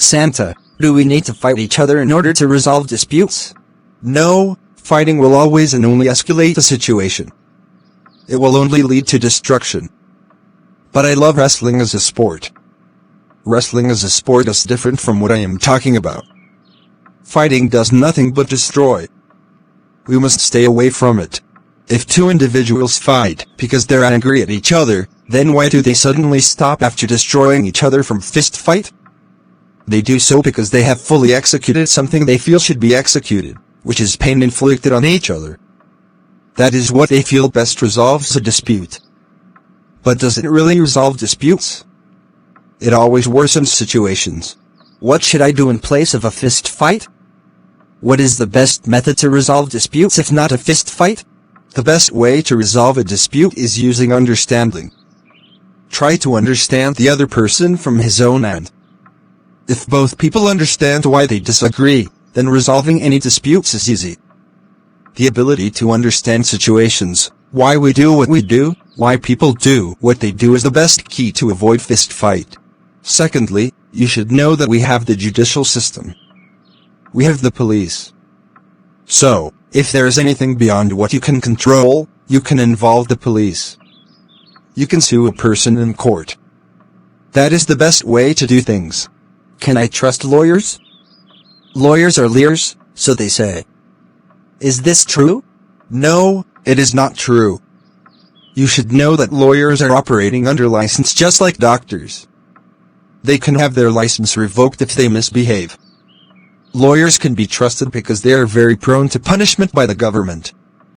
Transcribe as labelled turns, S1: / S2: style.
S1: Santa, do we need to fight each other in order to resolve disputes?
S2: No, fighting will always and only escalate the situation. It will only lead to destruction. But I love wrestling as a sport. Wrestling as a sport is different from what I am talking about. Fighting does nothing but destroy. We must stay away from it. If two individuals fight because they're angry at each other, then why do they suddenly stop after destroying each other from fist fight? They do so because they have fully executed something they feel should be executed, which is pain inflicted on each other. That is what they feel best resolves a dispute. But does it really resolve disputes? It always worsens situations.
S1: What should I do in place of a fist fight? What is the best method to resolve disputes if not a fist fight?
S2: The best way to resolve a dispute is using understanding. Try to understand the other person from his own end. If both people understand why they disagree, then resolving any disputes is easy. The ability to understand situations, why we do what we do, why people do what they do is the best key to avoid fist fight. Secondly, you should know that we have the judicial system. We have the police. So, if there is anything beyond what you can control, you can involve the police. You can sue a person in court. That is the best way to do things.
S1: Can I trust lawyers? Lawyers are liars, so they say. Is this true?
S2: No, it is not true. You should know that lawyers are operating under license just like doctors. They can have their license revoked if they misbehave. Lawyers can be trusted because they are very prone to punishment by the government.